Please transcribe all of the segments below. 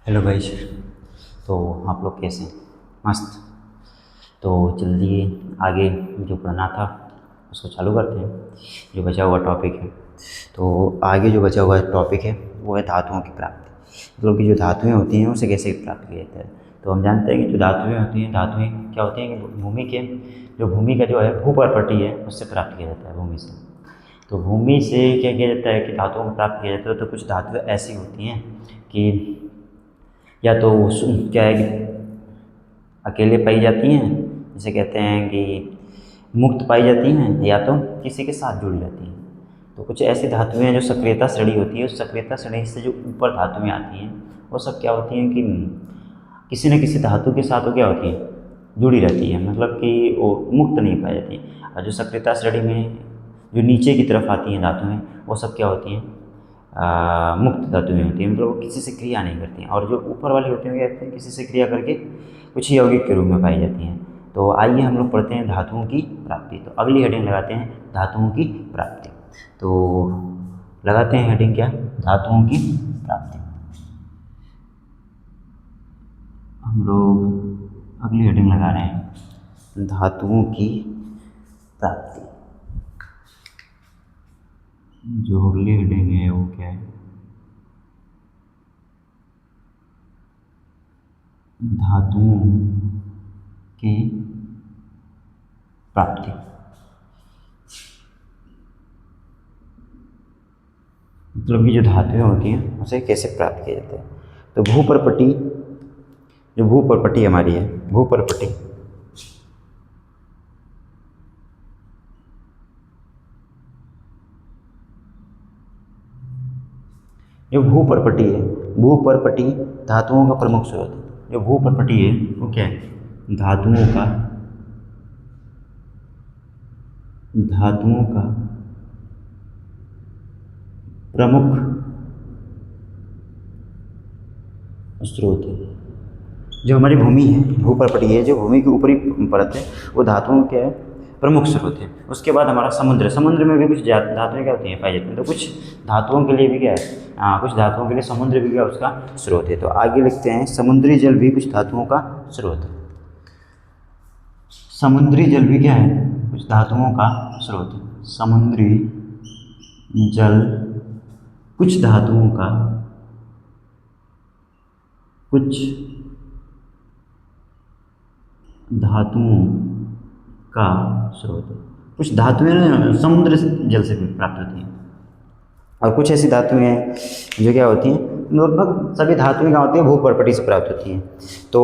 Hello guys. तो आप लोग कैसे हैं? मस्त। तो जल्दी आगे जो पढ़ना था उसको चालू करते हैं। जो बचा हुआ टॉपिक है, तो आगे जो बचा हुआ टॉपिक है वो है धातुओं की प्राप्ति। मतलब कि जो धातुएं होती हैं उसे कैसे प्राप्त किया जाता है। तो हम जानते हैं कि जो धातुएं होती हैं, धातुएं क्या होती हैं कि भूमि का जो है भूपर्पटी है उससे प्राप्त किया जाता है, भूमि से। तो भूमि से क्या किया जाता है कि धातुओं को प्राप्त किया जाता है। तो कुछ धातुएं ऐसी होती हैं कि या तो क्या है कि अकेले पाई जाती हैं, जिसे कहते हैं कि मुक्त पाई जाती हैं, या तो किसी के साथ जुड़ी रहती हैं। तो कुछ ऐसी धातुएं हैं जो सक्रियता श्रेणी होती है, उस सक्रियता श्रेणी से जो ऊपर धातुएं आती हैं वो सब क्या होती हैं कि किसी न किसी धातु के साथ वो क्या होती है, जुड़ी रहती है। मतलब कि वो मुक्त नहीं पाई जाती। और जो सक्रियता श्रेणी में जो नीचे की तरफ आती हैं धातुएं, वो सब क्या होती हैं, मुक्त धातुएं होती हैं। मतलब वो किसी से क्रिया नहीं करती हैं। और जो ऊपर वाली होती हैं वो कहते हैं किसी से क्रिया करके कुछ यौगिक के रूप में पाई जाती हैं। तो आइए हम लोग पढ़ते हैं धातुओं की प्राप्ति। तो अगली हेडिंग लगाते हैं धातुओं की प्राप्ति। तो लगाते हैं हेडिंग क्या, धातुओं की प्राप्ति। हम लोग अगली हेडिंग लगा रहे हैं धातुओं की प्राप्ति। जो अगली हेडिंग है वो क्या है, धातुओं की प्राप्ति। मतलब कि जो धातुएं होती हैं उसे कैसे प्राप्त किया जाता है। तो भूपर्पटी, जो भूपर्पटी हमारी है, भूपर्पटी जो भूपर्पटी है, भूपर्पटी धातुओं का प्रमुख स्रोत है। जो भूपर्पटी है वो क्या है, धातुओं का प्रमुख स्रोत है। जो हमारी भूमि है, भूपर्पटी है, जो भूमि की ऊपरी परत है, वो धातुओं के प्रमुख स्रोत है। उसके बाद हमारा समुद्र, समुद्र में भी कुछ धातुएं क्या होती हैं, पाई जाती हैं। तो कुछ धातुओं के लिए भी क्या है, कुछ धातुओं के लिए समुद्र भी क्या उसका स्रोत है। तो आगे लिखते हैं समुद्री जल भी कुछ धातुओं का स्रोत है। समुद्री जल भी क्या है, कुछ धातुओं का स्रोत है। समुद्री जल कुछ धातुओं का, कुछ धातुओं का स्रोत है। कुछ धातुएं समुद्र जल से प्राप्त होती हैं, और कुछ ऐसी धातुएं हैं जो क्या होती हैं, लगभग सभी धातुएं क्या होती हैं, भूपर्पटी से प्राप्त होती हैं। तो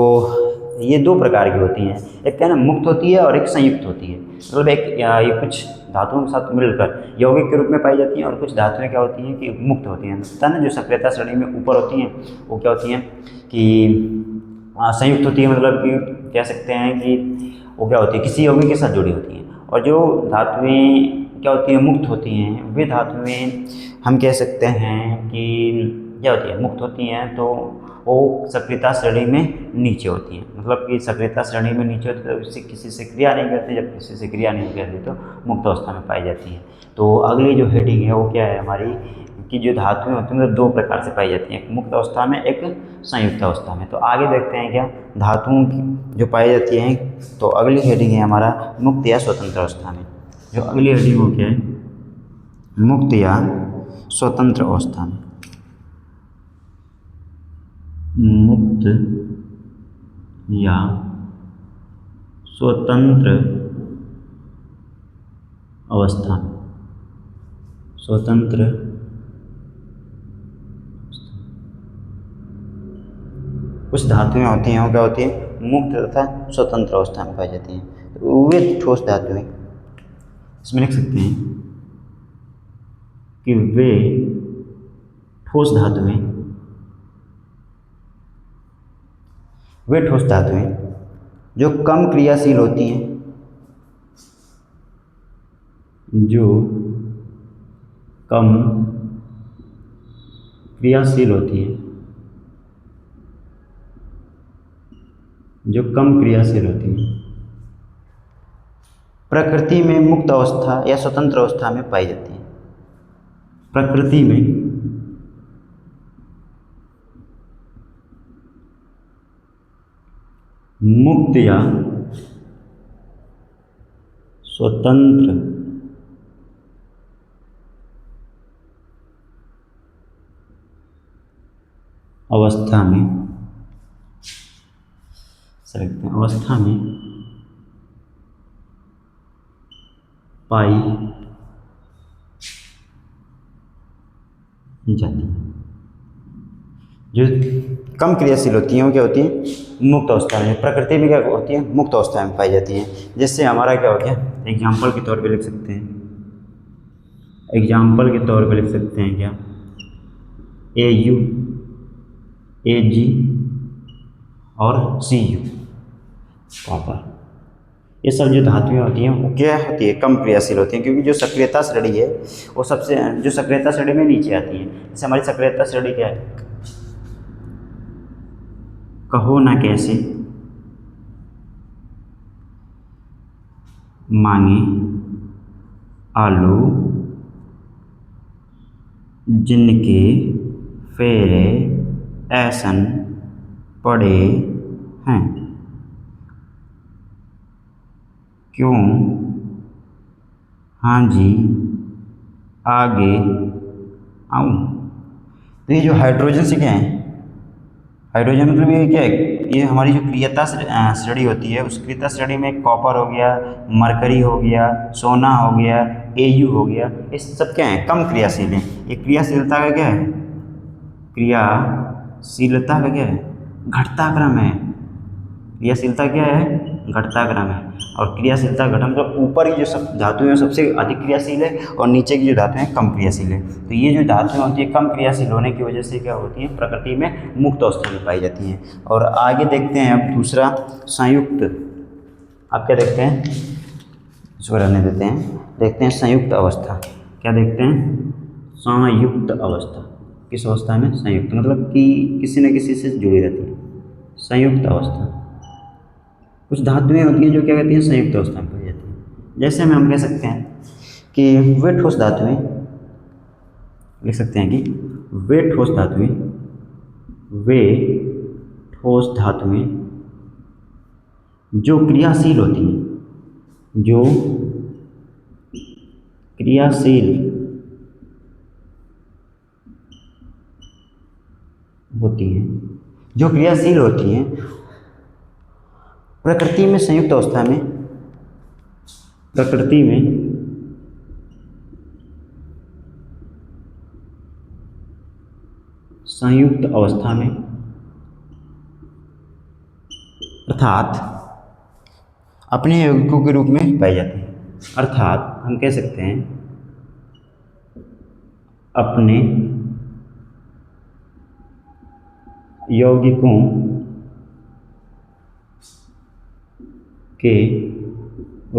ये दो प्रकार की होती हैं, एक क्या है ना, मुक्त होती है और एक संयुक्त होती है। मतलब ये कुछ धातुओं के साथ मिलकर यौगिक के रूप में पाई जाती हैं, और कुछ धातुएं क्या होती हैं कि मुक्त होती हैं। पता ना, जो सक्रियता श्रेणी में ऊपर होती हैं वो क्या होती हैं कि संयुक्त होती है। मतलब कि कह सकते हैं कि वो क्या होती है, किसी यौगिक के साथ जुड़ी होती हैं। और जो धातुएं क्या होती हैं, मुक्त होती हैं, वे धातुएं हम कह सकते हैं कि क्या होती है, मुक्त होती हैं। तो वो सक्रियता श्रेणी में नीचे होती हैं। मतलब कि सक्रियता श्रेणी में नीचे होती है तो इससे किसी से क्रिया नहीं करती। जब किसी से क्रिया नहीं करती तो मुक्त अवस्था में पाई जाती है। तो अगली जो हेडिंग है वो क्या है हमारी, कि जो धातुएं होती हैं मतलब दो प्रकार से पाई जाती हैं, एक मुक्त अवस्था में, एक संयुक्त अवस्था में। तो आगे देखते हैं क्या धातुओं की जो पाई जाती हैं। तो अगली हेडिंग है हमारा मुक्त या स्वतंत्र अवस्था में। जो अगली हेडिंग हो क्या है, मुक्त या स्वतंत्र अवस्था में। मुक्त या स्वतंत्र अवस्था में, स्वतंत्र कुछ धातुएं होती हैं वो क्या होती हैं, मुक्त तथा स्वतंत्र अवस्था में पाई जाती हैं। तो वे ठोस धातुएं, इसमें लिख सकते हैं कि वे ठोस धातुएं, वे ठोस धातुएं जो कम क्रियाशील होती हैं, जो कम क्रियाशील होती हैं, जो कम क्रियाशील होती हैं, प्रकृति में मुक्त अवस्था या स्वतंत्र अवस्था में पाई जाती हैं। प्रकृति में मुक्त या स्वतंत्र अवस्था में अवस्था में पाई जाती है। जो कम क्रियाशील होती हैं वो क्या होती हैं, मुक्त अवस्था में। प्रकृति में क्या होती है, मुक्त अवस्था में पाई जाती हैं। जैसे हमारा क्या हो गया, एग्जाम्पल के तौर पे लिख सकते हैं, एग्जाम्पल के तौर पे लिख सकते हैं क्या, AU AG और CU कॉपर। ये सब जो धातुएं होती हैं वो क्या होती है, कम क्रियाशील होती हैं, क्योंकि जो सक्रियता श्रेणी है वो सबसे, जो सक्रियता श्रेणी में नीचे आती है। जैसे हमारी सक्रियता श्रेणी क्या है, कहो ना कैसे मांगे आलू जिनके फेरे ऐसन पड़े हैं, क्यों हाँ जी आगे आऊँ। तो ये जो हाइड्रोजन से क्या है, हाइड्रोजन मतलब ये क्या है, ये हमारी जो क्रियता श्रेणी होती है उस क्रियता श्रेणी में कॉपर हो गया, मरकरी हो गया, सोना हो गया, AU हो गया, ये सब क्या है, कम क्रियाशील है। ये क्रियाशीलता का क्या है, क्रियाशीलता का क्या है, घटता क्रम है। क्रियाशीलता क्या है, घटता क्रम है। और क्रियाशीलता घटम मतलब ऊपर की जो सब धातुएं हैं सबसे अधिक क्रियाशील है और नीचे की जो धातुएं हैं कम क्रियाशील है। तो ये जो धातुएं होती है कम क्रियाशील होने की वजह से क्या होती हैं, प्रकृति में मुक्त अवस्था में पाई जाती हैं। और आगे देखते हैं अब दूसरा, संयुक्त। आप क्या देखते हैं, इसको रहने देते हैं, देखते हैं संयुक्त अवस्था। क्या देखते हैं, संयुक्त अवस्था। किस अवस्था में, संयुक्त मतलब कि किसी न किसी से जुड़ी रहती है, संयुक्त अवस्था। कुछ धातुएं होती हैं जो क्या कहती हैं, संयुक्त अवस्था में पाई जाती हैं। जैसे हम कह सकते हैं कि वे ठोस धातुएं, लिख सकते हैं कि वे ठोस धातुएं, वे ठोस धातुएं जो क्रियाशील होती हैं, जो क्रियाशील होती हैं, जो क्रियाशील होती हैं प्रकृति में संयुक्त अवस्था में, प्रकृति में संयुक्त अवस्था में, अर्थात अपने यौगिकों के रूप में पाई जाती है। अर्थात हम कह सकते हैं अपने यौगिकों के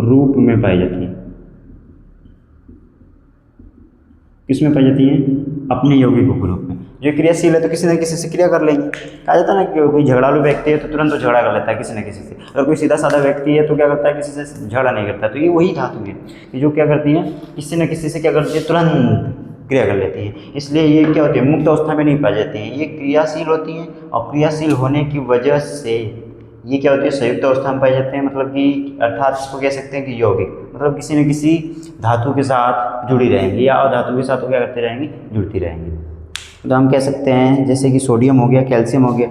रूप में पाई जाती है। किस में पाई जाती है, अपने यौगिकों के रूप में। जो क्रियाशील है तो किसी न किसी से क्रिया कर लेंगे। कहा जाता है ना कि कोई झगड़ालू व्यक्ति है तो तुरंत तो झगड़ा कर लेता है किसी न किसी से, अगर कोई सीधा साधा व्यक्ति है तो क्या करता है, किसी से झगड़ा नहीं करता। तो ये वही धातु है कि जो क्या करती है, किसी न किसी से क्या करती है, तुरंत क्रिया कर लेती हैं। इसलिए ये क्या होती है, मुक्त अवस्था में नहीं पाई जाती हैं, ये क्रियाशील होती हैं। और क्रियाशील होने की वजह से ये क्या होती है, संयुक्त अवस्था में पाई जाते हैं। मतलब कि अर्थात इसको कह सकते हैं कि यौगिक मतलब किसी न किसी धातु के साथ जुड़ी रहेंगी या अधातु के साथ वो क्या करते रहेंगी, जुड़ती रहेंगी। तो हम कह सकते हैं जैसे कि सोडियम हो गया, कैल्शियम हो गया।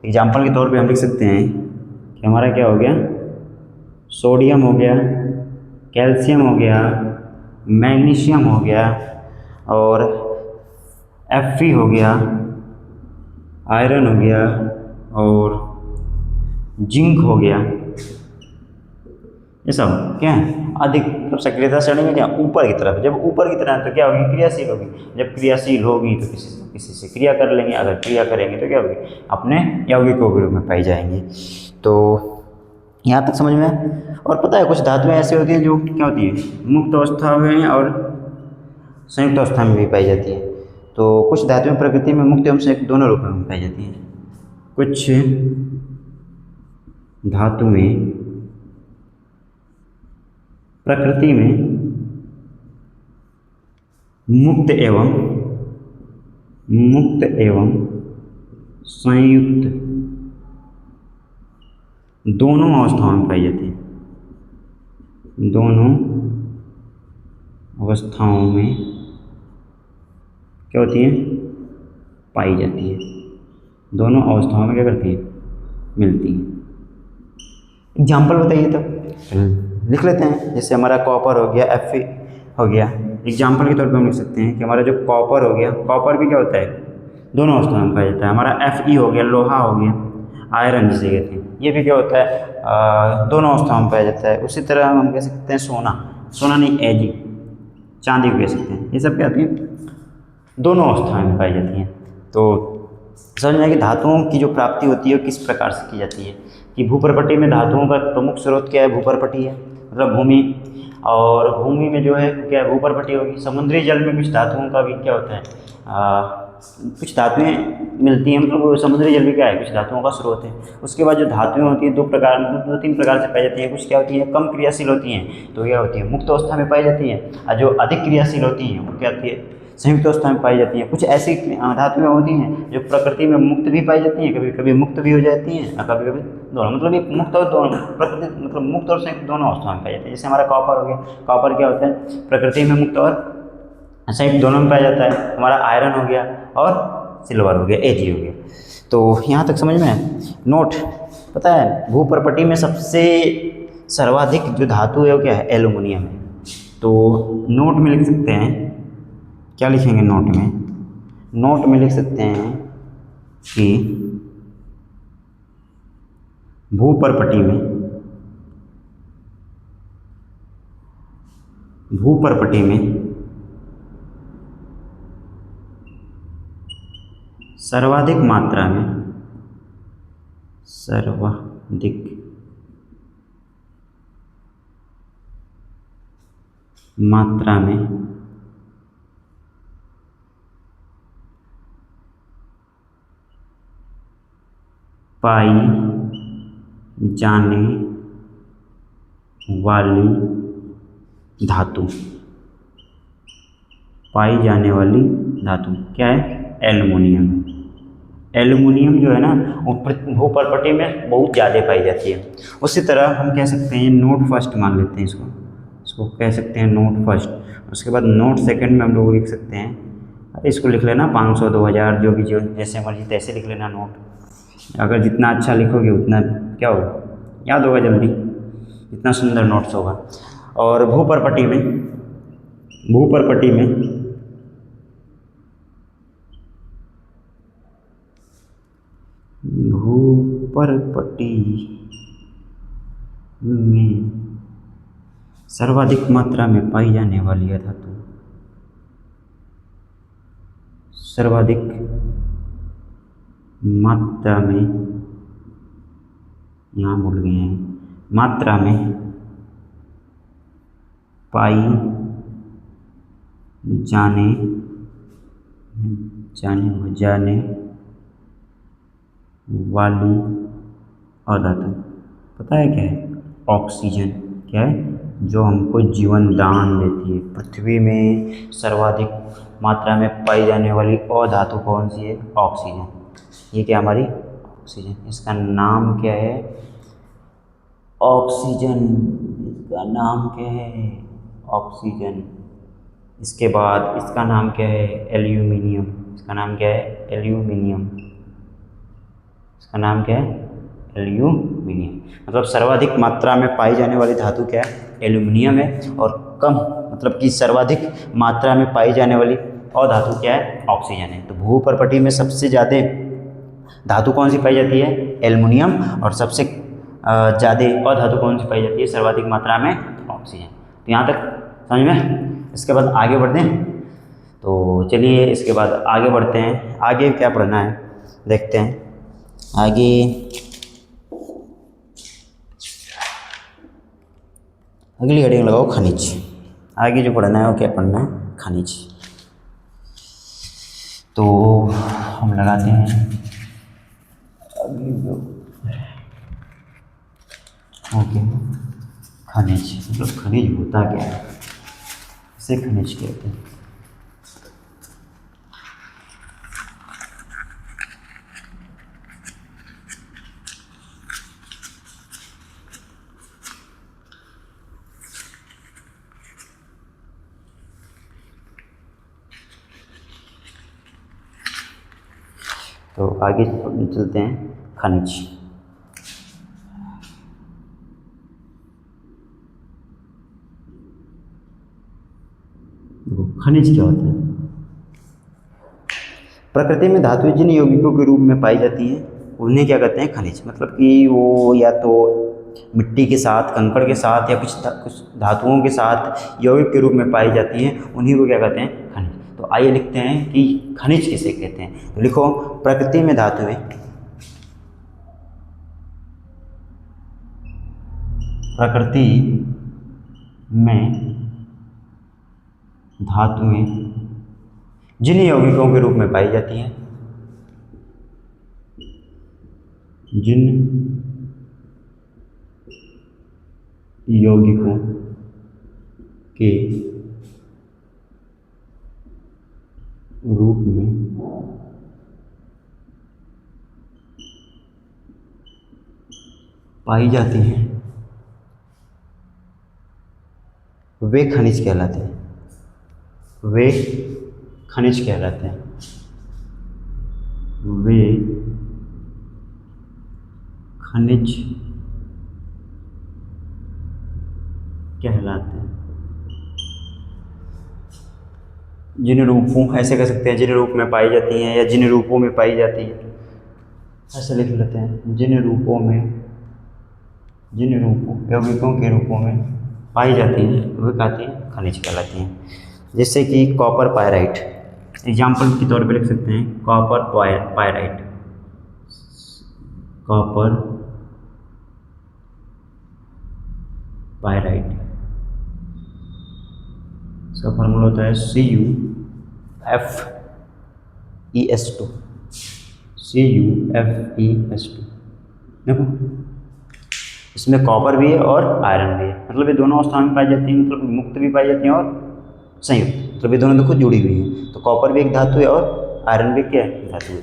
एग्जाम्पल के तौर पे हम लिख सकते हैं कि हमारा क्या हो गया, सोडियम हो गया, कैल्शियम हो गया, मैग्नीशियम हो गया और Fe हो गया, आयरन हो गया और जिंक हो गया। ये सब क्या है, अधिक सक्रियता श्रेणी में क्या, ऊपर की तरफ। जब ऊपर की तरफ तो क्या होगी, क्रियाशील होगी। जब क्रियाशील होगी तो किसी से क्रिया कर लेंगे, अगर क्रिया करेंगे तो क्या होगी, अपने यौगिकों के रूप में पाई जाएंगी। तो यहाँ तक समझ में आया। और पता है कुछ धातुएं ऐसी होती हैं जो क्या होती है, मुक्त अवस्था में और संयुक्त अवस्था में भी पाई जाती है। तो कुछ धातुएं प्रकृति में मुक्त एवं संयुक्त दोनों रूपों में पाई जाती हैं। कुछ धातुएं प्रकृति में मुक्त एवं संयुक्त दोनों अवस्थाओं में पाई जाती है, दोनों अवस्थाओं में क्या होती है, पाई जाती है, दोनों अवस्थाओं में क्या करती है, मिलती है। एग्जाम्पल बताइए तो लिख लेते हैं। जैसे हमारा कॉपर हो गया, Fe हो गया, एग्जाम्पल के तौर पे हम लिख सकते हैं कि हमारा जो कॉपर हो गया, कॉपर भी क्या होता है, दोनों अवस्थाओं में पाया जाता है। हमारा Fe हो गया, लोहा हो गया, आयरन जिसे कहते हैं, ये भी क्या होता है, दोनों अवस्थाओं में पाया जाता है। उसी तरह हम कह सकते हैं सोना, सोना नहीं Ag, चांदी को कह सकते हैं, ये सब क्या होती है, दोनों अवस्थाएं में पाई जाती हैं। तो समझ में आया कि धातुओं की जो प्राप्ति होती है वो किस प्रकार से की जाती है। कि भूपर्पटी में धातुओं का प्रमुख स्रोत क्या है, भूपर्पटी है, मतलब भूमि। और भूमि में जो है क्या है, भूपर्पटी होगी। समुद्री जल में कुछ धातुओं का भी क्या होता है, कुछ धातुएं मिलती हैं, मतलब वो समुद्री जल भी क्या है, कुछ धातुओं का स्रोत है। उसके बाद जो धातुएं होती हैं दो तीन प्रकार से पाई जाती हैं। कुछ क्या होती हैं, कम क्रियाशील होती हैं, तो क्या होती है, मुक्त अवस्था में पाई जाती हैं। और जो अधिक क्रियाशील होती हैं वो क्या होती है, संयुक्त अवस्था में पाई जाती हैं। कुछ ऐसी धातुएं होती हैं जो प्रकृति में मुक्त भी पाई जाती हैं, कभी कभी मुक्त भी हो जाती हैं, और कभी कभी दोनों, मतलब ये मुक्त और दोनों, प्रकृति मतलब मुक्त और संयुक्त दोनों अवस्थाओं में पाई जाती है। जैसे हमारा कॉपर हो गया, कॉपर क्या होता है, प्रकृति में मुक्त और संयुक्त दोनों में पाया जाता है। हमारा आयरन हो गया और सिल्वर हो गया, Ag हो गया। तो यहाँ तक समझ में है। नोट, पता है भूपर्पटी में सबसे सर्वाधिक जो धातु है वो क्या है, एल्युमिनियम है। तो नोट में लिख सकते हैं, क्या लिखेंगे नोट में, नोट में लिख सकते हैं कि भूपर्पटी में, भूपर्पटी में सर्वाधिक मात्रा में, सर्वाधिक मात्रा में पाई जाने वाली धातु, पाई जाने वाली धातु क्या है, एल्युमिनियम। एल्युमिनियम जो है ना वो भूपर्पटी में बहुत ज़्यादा पाई जाती है। उसी तरह हम कह सकते हैं नोट फर्स्ट मान लेते हैं इसको, इसको कह सकते हैं नोट फर्स्ट। उसके बाद नोट सेकंड में हम लोग लिख सकते हैं, अरे इसको लिख लेना 500 2000 जो भी, जो जैसे मर्जी तैसे लिख लेना नोट। अगर जितना अच्छा लिखोगे उतना क्या होगा, याद होगा जल्दी, इतना सुंदर नोट्स होगा। और भूपर्पटी में, भूपर्पटी में भूपर्पटी में सर्वाधिक मात्रा में पाई जाने वाली है धातु, सर्वाधिक मात्रा में, यहाँ भूल गए हैं, मात्रा में पाई जाने जाने वाली अधातु पता है क्या है, ऑक्सीजन। क्या है, जो हमको जीवन दान देती है। पृथ्वी में सर्वाधिक मात्रा में पाई जाने वाली अधातु कौन सी है, ऑक्सीजन। ये क्या हमारी ऑक्सीजन, इसका नाम क्या है, ऑक्सीजन, इसका नाम क्या है, ऑक्सीजन। इसके बाद इसका नाम क्या है, एल्यूमिनियम। इसका नाम क्या है, एल्यूमिनियम। इसका नाम क्या है, एल्यूमिनियम। मतलब सर्वाधिक मात्रा में पाई जाने वाली धातु क्या है, एल्यूमिनियम है। और कम मतलब कि सर्वाधिक मात्रा में पाई जाने वाली अधातु क्या है, ऑक्सीजन है। तो भूपर्पटी में सबसे ज़्यादा धातु कौन सी पाई जाती है, एल्युमिनियम। और सबसे ज़्यादा अधातु कौन सी पाई जाती है, सर्वाधिक मात्रा में ऑक्सीजन। तो यहाँ तक समझ में। इसके बाद आगे बढ़ते हैं। तो चलिए इसके बाद आगे बढ़ते हैं, आगे क्या पढ़ना है देखते हैं। आगे अगली हेडिंग लगाओ खनिज। आगे जो पढ़ना है वो क्या पढ़ना है, खनिज। तो हम लगाते हैं अभी जो ओके, खनिज मतलब खनिज होता क्या है, इसे खनिज कहते हैं। तो आगे चलते हैं खनिज। देखो खनिज क्या होता है। प्रकृति में धातुएं जिन यौगिकों के रूप में पाई जाती हैं उन्हें क्या कहते हैं, खनिज। मतलब कि वो या तो मिट्टी के साथ, कंकड़ के साथ, या कुछ धातुओं के साथ यौगिक के रूप में पाई जाती हैं, उन्हीं को क्या कहते हैं, खनिज। तो आइए लिखते हैं कि खनिज किसे कहते हैं। तो लिखो, प्रकृति में धातुएं, प्रकृति में धातुएं जिन यौगिकों के रूप में पाई जाती हैं, जिन यौगिकों के रूप में पाई जाती हैं वे खनिज कहलाते हैं। वे खनिज कहलाते हैं। वे खनिज कहलाते हैं। जिन रूपों, ऐसे कह सकते हैं, जिन रूप में पाई जाती हैं या जिन रूपों में पाई जाती है, ऐसे लिख लेते हैं, जिन रूपों यौगिकों के रूपों में पाई जाती हैं वे कहती हैं खनिज कहलाती हैं। जैसे कि कॉपर पायराइट, एग्जाम्पल के तौर पे लिख सकते हैं, कॉपर पायराइट, कॉपर पायराइट, इसका फॉर्मूला होता है CuFeS2, CuFeS2। देखो इसमें कॉपर भी है और आयरन भी है, मतलब ये दोनों अवस्थाओं में पाई जाती है, मतलब मुक्त भी पाई जाती हैं और संयुक्त, मतलब ये दोनों देखो जुड़ी हुई हैं। तो कॉपर भी एक धातु है और आयरन भी क्या है, धातु है।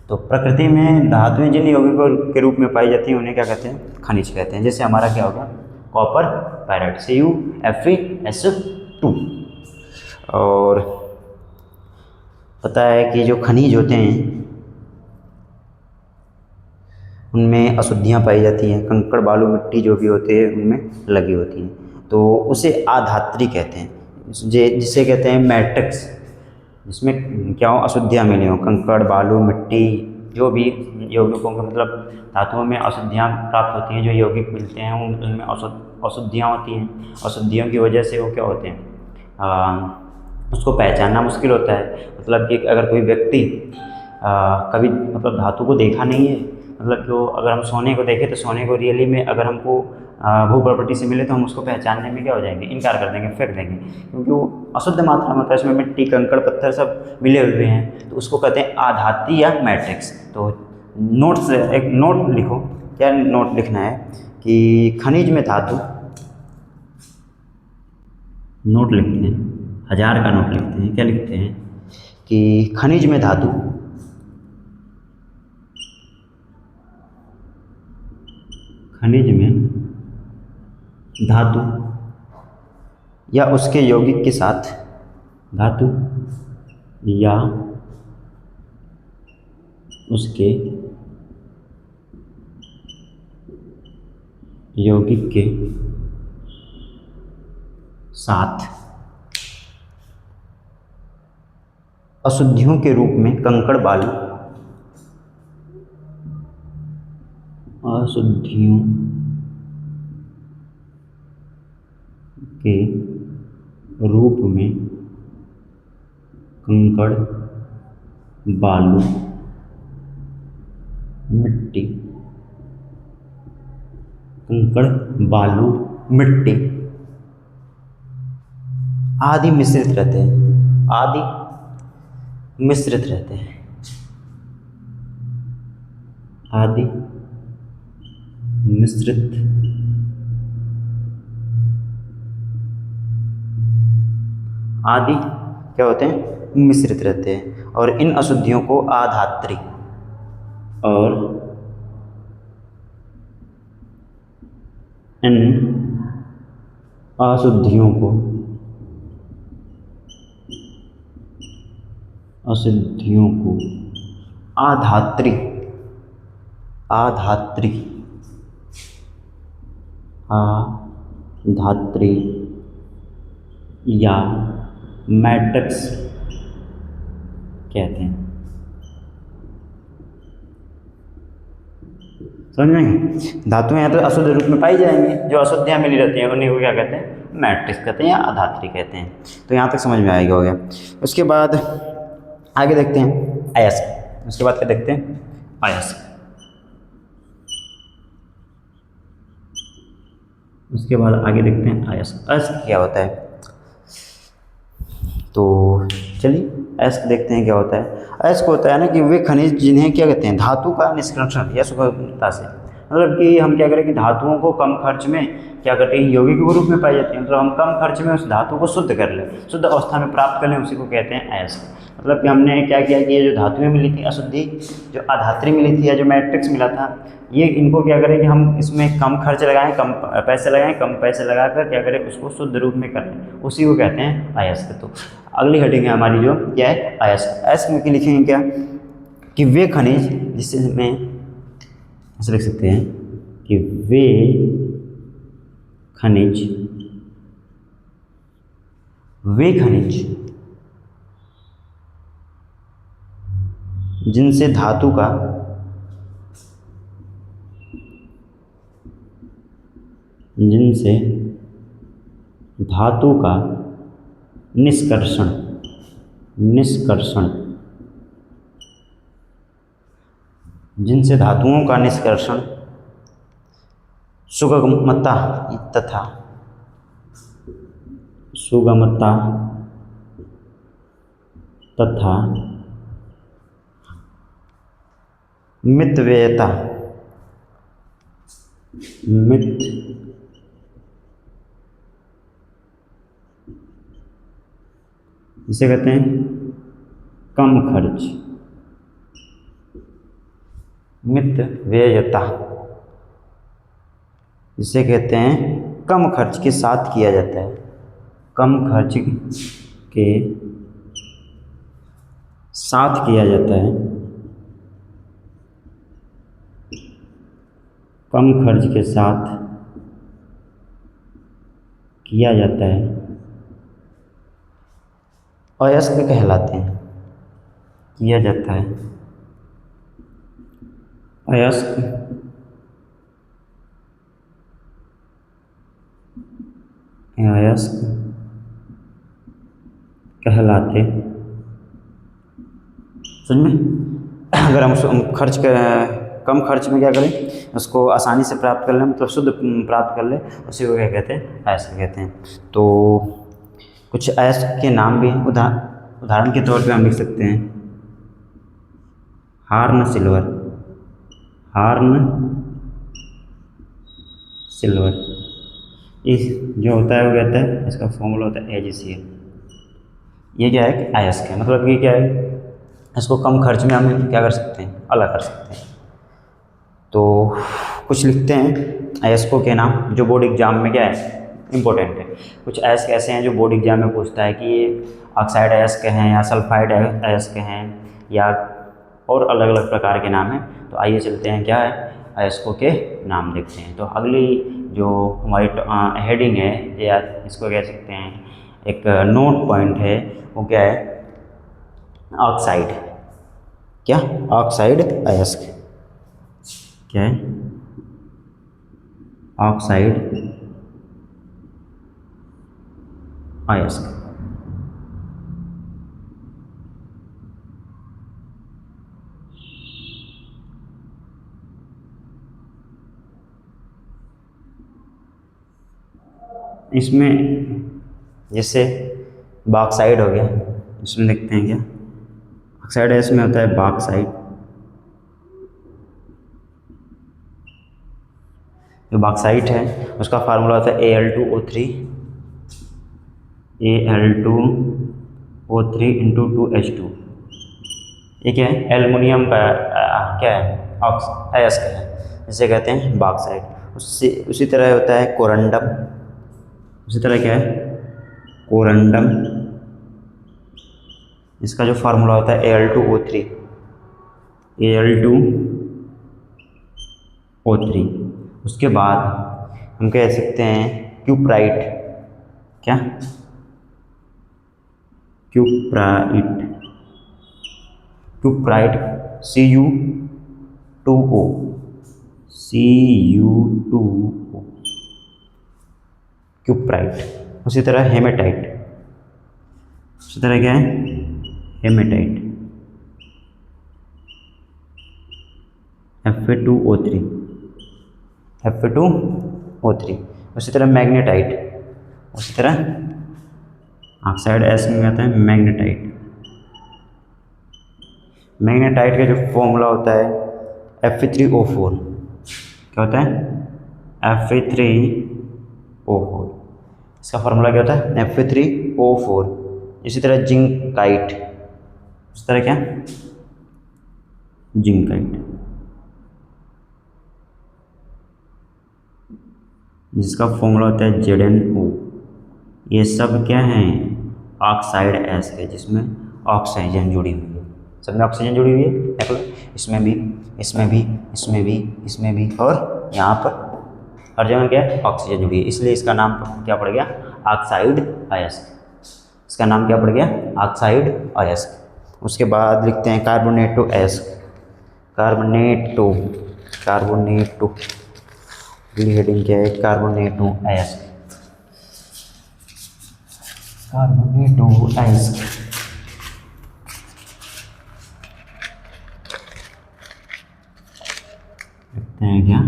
तो प्रकृति में धातुएं जिन यौगिकों के रूप में पाई जाती हैं उन्हें क्या कहते हैं, खनिज कहते हैं। जैसे हमारा क्या होगा, कॉपर पायराइट, CuFeS2। और पता है कि जो खनिज होते हैं उनमें अशुद्धियाँ पाई जाती हैं, कंकड़ बालू मिट्टी जो भी होते हैं उनमें लगी होती हैं, तो उसे आधात्री कहते हैं। जिसे कहते हैं मैट्रिक्स, जिसमें क्या हो, अशुद्धियाँ मिली हों, कंकड़ बालू मिट्टी, जो भी यौगिकों के मतलब धातुओं में अशुद्धियाँ प्राप्त होती हैं, जो यौगिक मिलते हैं उनमें अशुद्धियाँ होती हैं। अशुद्धियों की वजह से वो क्या होते हैं, उसको पहचानना मुश्किल होता है। मतलब कि अगर कोई व्यक्ति कभी मतलब धातु को देखा नहीं है, मतलब कि अगर हम सोने को देखें तो सोने को रियली में अगर हमको भू प्रॉपर्टी से मिले तो हम उसको पहचानने में क्या हो जाएंगे, इनकार कर देंगे, फेंक देंगे, क्योंकि वो अशुद्ध मात्रा में होता है, इसमें मिट्टी कंकड़ पत्थर सब मिले हुए हैं, तो उसको कहते हैं आधाती या मैट्रिक्स। तो नोट्स, एक नोट लिखो, क्या नोट लिखना है कि खनिज में धातु, नोट लिखते हैं, 1000 का नोट लिखते हैं, क्या लिखते हैं कि खनिज में धातु, खनिज में धातु या उसके यौगिक के साथ, धातु या उसके यौगिक के साथ अशुद्धियों के रूप में कंकड़ बालू, अशुद्धियों के रूप में कंकड़ बालू मिट्टी, कंकड़ बालू मिट्टी आदि मिश्रित रहते हैं, आदि मिश्रित रहते हैं, आदि मिश्रित आदि क्या होते हैं, मिश्रित रहते हैं। और इन अशुद्धियों को आधात्री, और इन अशुद्धियों को आधात्री, आधात्री, आधात्री या मैट्रिक्स कहते हैं। समझ में आई? धातुएं या तो अशुद्ध रूप में पाई जाएंगी, जो अशुद्धियाँ मिली रहती हैं उन्हीं को क्या कहते हैं? मैट्रिक्स कहते हैं या आधात्री कहते हैं। तो यहाँ तक समझ में आएगा, हो गया। उसके बाद आगे देखते हैं अयस्क। उसके बाद क्या देखते हैं? अयस्क। उसके बाद आगे देखते हैं अयस्क। अयस्क क्या होता है? तो चलिए अयस्क देखते हैं क्या होता है। अयस्क होता है ना कि वे खनिज जिन्हें क्या कहते हैं? धातु का निष्कर्षण या सुगमता से, मतलब कि हम क्या करें कि धातुओं को कम खर्च में क्या करते हैं? यौगिक के रूप में पाई जाती है, मतलब हम कम खर्च में उस धातु को शुद्ध कर लें, शुद्ध अवस्था में प्राप्त कर लें, उसी को कहते हैं अयस्क। मतलब कि हमने क्या किया कि ये जो धातुएं मिली थी अशुद्धि, जो आधात्री मिली थी या जो मैट्रिक्स मिला था, ये इनको क्या करें कि हम इसमें कम खर्च लगाएं, कम पैसे लगाएं, कम पैसे लगाकर क्या करें? उसको शुद्ध रूप में कर लें, उसी को कहते हैं अयस्क। तो अगली हेडिंग है हमारी जो क्या है? अयस्क। अयस्क में लिखेंगे क्या कि वे खनिज, जिससे में ऐसे लिख सकते हैं कि वे खनिज, वे खनिज जिनसे धातु का जिनसे धातु का निष्कर्षण, निष्कर्षण, जिनसे धातुओं का निष्कर्षण सुगमता तथा सुगमता तथा मितव्ययता, इसे कहते हैं कम खर्च, मितव्ययता, इसे कहते हैं कम खर्च के साथ किया जाता है, कम खर्च के साथ किया जाता है, कम खर्च के साथ किया जाता है, अयस्क कहलाते हैं, किया जाता है अयस्क, अयस्क कहलाते। समझ में? अगर हम खर्च कर कम खर्च में क्या करें? उसको आसानी से प्राप्त कर लें, मतलब शुद्ध प्राप्त कर लें, उसी को क्या कहते हैं? अयस्क कहते हैं। तो कुछ अयस्क के नाम भी हैं। उदाहरण के तौर पे हम लिख सकते हैं हार्न सिल्वर, हार्न सिल्वर। इस जो होता है वो कहता है, इसका फॉर्मूला होता है AgCl। ये क्या है? अयस्क है। मतलब ये क्या है? इसको कम खर्च में हम क्या कर सकते हैं? अलग कर सकते हैं। तो कुछ लिखते हैं अयस्कों के नाम जो बोर्ड एग्जाम में क्या है? इम्पोर्टेंट है। कुछ अयस्क ऐसे हैं जो बोर्ड एग्जाम में पूछता है कि ये ऑक्साइड अयस्क हैं या सल्फाइड अयस्क हैं या और अलग अलग प्रकार के नाम हैं। तो आइए चलते हैं क्या है? अयस्कों के नाम देखते हैं। तो अगली जो हमारी हेडिंग है या इसको कह सकते हैं एक नोट पॉइंट है, वो क्या है? ऑक्साइड। क्या? ऑक्साइड अयस्क। क्या है? ऑक्साइड अयस्क। इसमें जैसे बॉक्साइड हो गया, इसमें देखते हैं क्या? ऑक्साइड इसमें होता है बॉक्साइड। जो बॉक्साइट है उसका फार्मूला होता है Al2O3, Al2O3 × 2H2। ये क्या है? एल्युमिनियम का क्या है? अयस्क है, इसे कहते हैं बॉक्साइट। उसी तरह होता है कोरंडम। उसी तरह क्या है? कोरंडम। इसका जो फार्मूला होता है Al2O3, Al2O3। उसके बाद हम कह सकते हैं क्यूप्राइट, क्या क्यूप्राइट Cu2O, क्यूप्राइट। उसी तरह हेमेटाइट, उसी तरह क्या है हेमेटाइट Fe2O3। उसी तरह मैग्नेटाइट, उसी तरह ऑक्साइड एस में आता है मैग्नेटाइट। मैग्नेटाइट का जो फॉर्मूला होता है Fe3O4, क्या होता है Fe3O4। इसका फॉर्मूला क्या होता है Fe3O4। इसी तरह जिंकाइट, उस तरह क्या जिंकाइट, जिसका फॉर्मूला होता है ZnO। ये सब क्या हैं ऑक्साइड एस है, जिसमें ऑक्सीजन जुड़ी हुई है, सब में ऑक्सीजन जुड़ी हुई है। देखो इसमें भी, इसमें भी, इसमें भी, इसमें भी, और यहाँ पर हर जगह क्या है ऑक्सीजन जुड़ी है, इसलिए इसका नाम क्या पड़ गया ऑक्साइड अयस्क। इसका नाम क्या पड़ गया ऑक्साइड अयस्क। उसके बाद लिखते हैं कार्बोनेटो एस्क, कार्बोनेटो अगली हेडिंग क्या है कार्बोनेटो एस्क, कार्बोनेटो एस्क। लिखते हैं क्या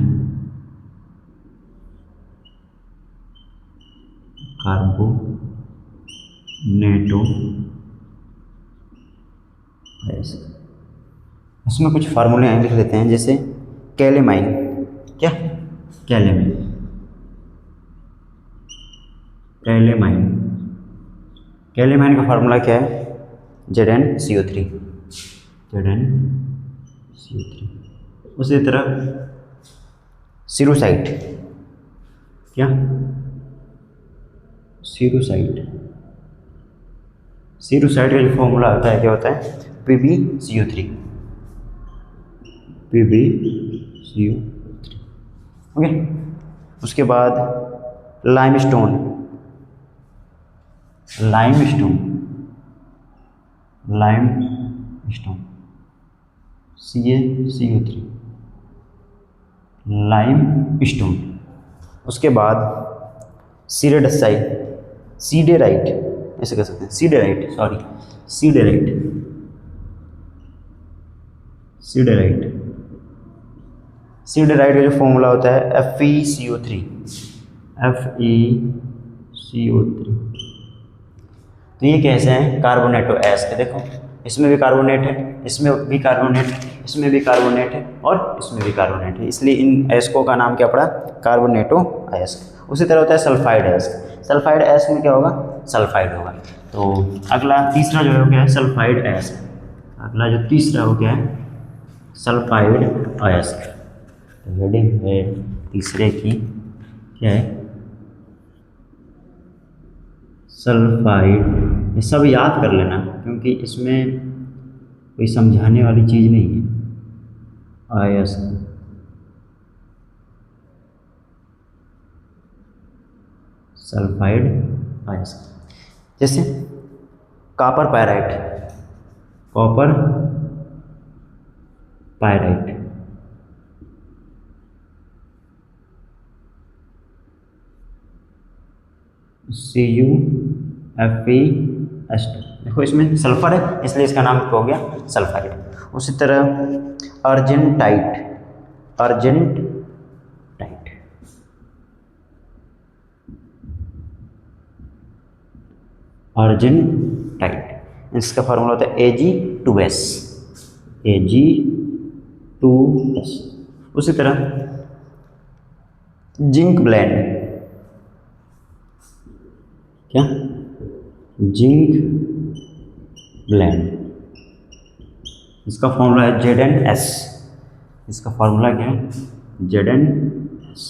कार्बोनेटो एस्क। इसमें कुछ फार्मूले हैं लिख लेते हैं, जैसे कैलेमाइन, क्या कैलेमाइन का फार्मूला क्या है ZnCO3। उसी तरह सीरोसाइट, क्या सीरोसाइट का जो फॉर्मूला होता है क्या होता है PbCO3। ओके। उसके बाद लाइमस्टोन CaCO3, लाइमस्टोन। उसके बाद सीडेराइट, ऐसे कह सकते हैं सीडेराइट का जो फॉर्मूला होता है FeCO3। तो ये कैसे हैं कार्बोनेटो एस्क। देखो इसमें भी कार्बोनेट है, इसमें भी कार्बोनेट है, इसमें भी कार्बोनेट है, और इसमें भी कार्बोनेट है, इसलिए इन एस्को का नाम क्या पड़ा कार्बोनेटो एस्क। उसी तरह होता है सल्फाइड एस्क। सल्फाइड एस्क में क्या होगा सल्फाइड होगा। तो अगला तीसरा जो है वो क्या है सल्फाइड एस्क। अगला जो तीसरा वो क्या है सल्फाइड एस्क। तो हेडिंग है तीसरे की क्या है सल्फाइड। ये सब याद कर लेना क्योंकि इसमें कोई समझाने वाली चीज़ नहीं है। अयस्क, सल्फाइड अयस्क, जैसे कॉपर पायराइट, CuFeS2। देखो इसमें सल्फर है इसलिए इसका नाम हो गया सल्फाइड। उसी तरह अर्जेंटाइट, इसका फार्मूला होता है Ag2S। उसी तरह जिंक ब्लेंड, क्या जिंक ब्लेंड, इसका फॉर्मूला है ZnS। इसका फॉर्मूला क्या है ZnS।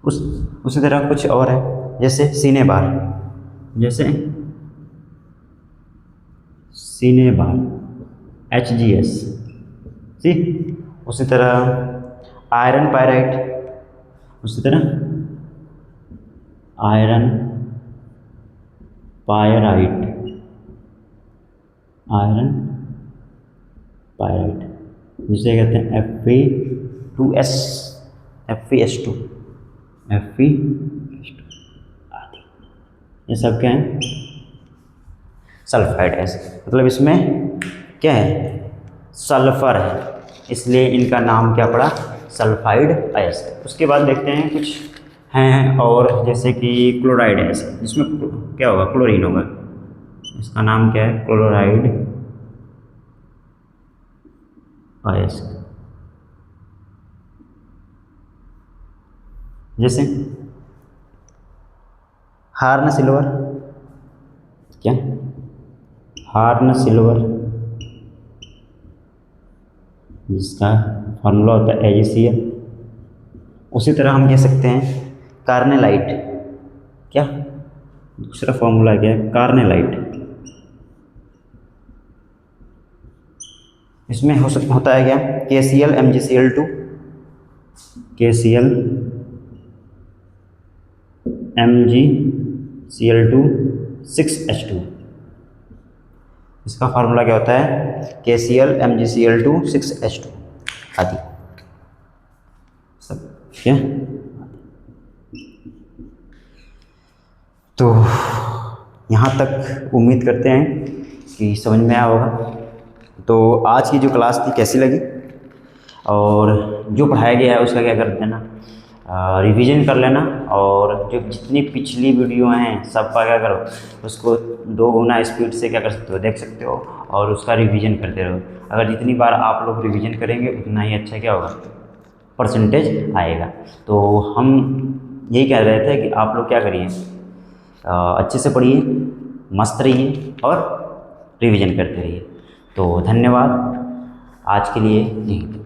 उसी तरह कुछ और है जैसे सीनेबार, HGS, सी। उसी तरह आयरन पायराइट, उसी तरह आयरन पायराइट, आयरन पायराइट जिसे कहते हैं Fe2S, Fe2, Fe2 आदि। ये सब क्या है? Sulphide acid. मतलब इसमें क्या है? सल्फर है, इसलिए इनका नाम क्या पड़ा? Sulphide acid. उसके बाद देखते हैं कुछ हैं और, जैसे कि क्लोराइड एसिड, जिसमें क्या होगा? क्लोरीन होगा। इसका नाम क्या है? Chloride acid. जैसे हार्न सिल्वर, क्या? हार्न सिल्वर, जिसका फॉर्मूला होता है AgCl। उसी तरह हम कह सकते हैं कार्नेलाइट, क्या दूसरा फॉर्मूला क्या है? कार्नेलाइट। इसमें होता है क्या? KCl MgCl2, KCl MgCl2 6H2। इसका फार्मूला क्या होता है? KCl MgCl2 6H2 आदि सब, क्या? तो यहाँ तक उम्मीद करते हैं कि समझ में आया होगा। तो आज की जो क्लास थी कैसी लगी, और जो पढ़ाया गया है उसका क्या कर देना, रिवीजन कर लेना, और जो जितनी पिछली वीडियो हैं सबका क्या करो, उसको 2 गुना स्पीड से क्या कर सकते हो? देख सकते हो, और उसका रिवीजन करते रहो। अगर जितनी बार आप लोग रिवीजन करेंगे उतना ही अच्छा क्या होगा? परसेंटेज आएगा। तो हम यही कह रहे थे कि आप लोग क्या करिए, अच्छे से पढ़िए, मस्त रहिए और रिवीजन करते रहिए। तो धन्यवाद, आज के लिए यहीं तक।